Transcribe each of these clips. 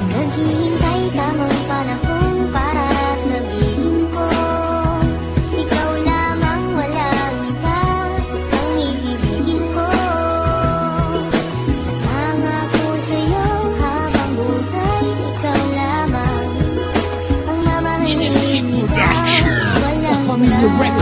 Naghihintay tamang panahon para sabihin ko, ikaw lamang, walang iba ang iibigin ko. Nangako sa'yo habang buhay, ikaw lamang ang mamahalin kita, walang iba.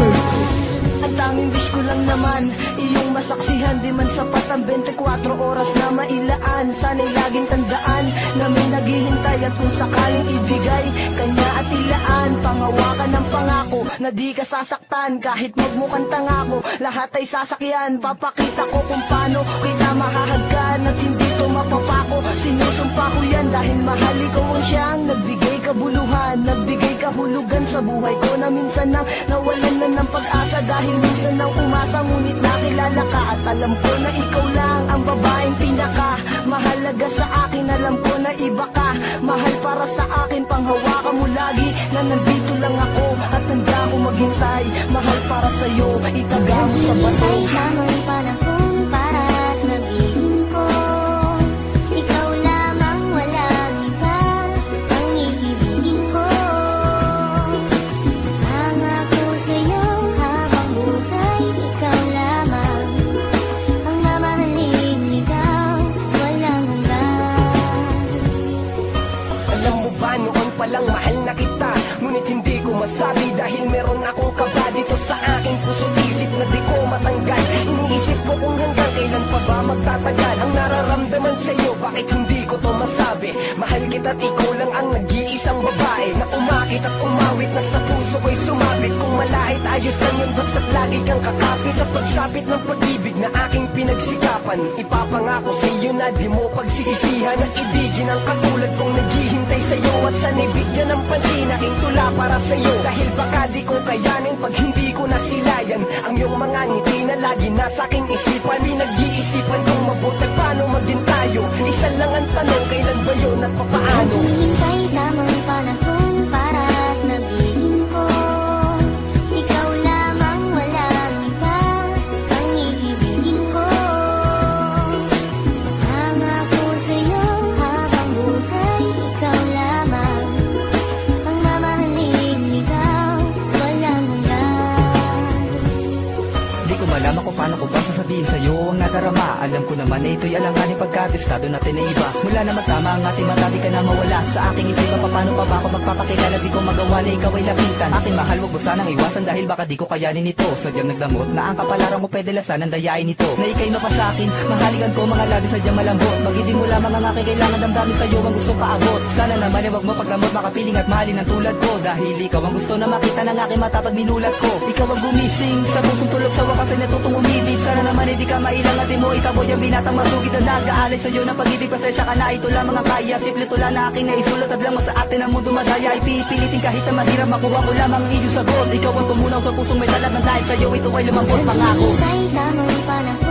Ang tanging wish ko lang naman, iyong masaksihan. Di man sapat ang 24 oras na mailaan. Sana'y laging tandaan na may naghihintay. At kung sakaling ibigay, kanya at ilaan. Pangawakan ng pangako na di ka sasaktan. Kahit magmukhang tangako, lahat ay sasakyan. Papakita ko kung paano kita mahahagkan. At hindi to mapapako, sinusumpa ko yan. Dahil mahal ikaw ang siyang nagbigay kabuluhan, nagbigay kahulugan sa buhay ko, na minsan nang nawalan na ng pag-asa. Dahil minsan nang umasa, ngunit nakilala ka. At alam ko na ikaw lang ang babaeng pinaka mahalaga sa akin. Alam ko na iba ka, mahal para sa akin. Panghawakan mo lagi na nandito lang ako, at handa ko maghintay. Mahal para sa'yo, itaga mo sa bato. Naghihintay tamang panahon para sabihin ko, ikaw lamang, walang iba ang iibigin ko. Nangako sa'yo habang buhay, ikaw lamang ang mamahalin, ikaw walang hanggan. Alam mo ba, noon palang mahal na kita, ngunit hindi ko masabi. Dahil meron akong kaba dito sa aking puso't isip na di ko matanggal. Iniisip ko kung hanggang kailan pa ba magtatagal ang nararamdaman sa'yo. Bakit hindi ko to masabi? Mahal kita't ikaw lang ang nag-iisang babae na umakit at umawit, na sa puso ko'y sumabit. Kung malait, ayos lang yun, basta't lagi kang kakapit sa pagsapit ng pag-ibig na aking pinagsikapan. Ipapangako sa'yo na di mo pagsisisihan at ibigin ang katulad kong naghihintay sa'yo. At sana'y bigyan ng pansin aking tula para sa'yo. Dahil baka di ko kayanin pag hindi ko nasilayan ang iyong mga ngiti na lagi nasa aking isipan. Pinag-iisipan kong mabuti paano maging tayo. Isa lang ang tanong, kailan ba yun at papaano? Naghihintay tamang panahon para sabihin ko, ikaw lamang, walang iba ang iibigin ko. Nangako sa'yo habang buhay, ikaw lamang ang mamahalin, ikaw walang hanggan. Di ko malaman kung paano ko ba sasabihin sa'yo ang nadarama. Alam ko naman na ito'y alanganin pagkatestado natin na iba. Mula na magtama ang ating mata, di ka na mawala sa aking isipan. Paano pa ba ako magpapakilala? Di ko magawa na ikaw ay lapitan. Aking mahal, wag mo sanang iwasan dahil baka di ko kayanin ito. Sadyang nagdamot na ang kapalaran mo, pwede lasan ang dayain ito. Na ika'y mapa sa akin, mahaligan ko mga labi sadyang malambot. Magibig mo lamang ang aking kailangan, damdamin sa'yo ang gusto paabot. Sana naman ay wag mo paglamot, makapiling at mahalin ang tulad ko. Dahil ikaw ang gusto na makita ng aking mata pag minulat ko. Ikaw ang gumising sa pusong tulog, sa wakas ay natutong umibig. Sana naman ay di ka mailang at di mo itaboy ang binatang masugid na nag-aalay sa'yo ng pag-ibig. Pasensya ka na, ito lamang ang kaya. Simple tula na aking naisulat, at lang mo sa atin ang mundo madaya. Ipipilitin kahit na mahirap, makuha ko lamang ang iyong sagot. Ikaw ang tumunaw sa pusong may talag, ng dahil sa'yo ito ay lumambot, pangako. Naghihintay tamang panahon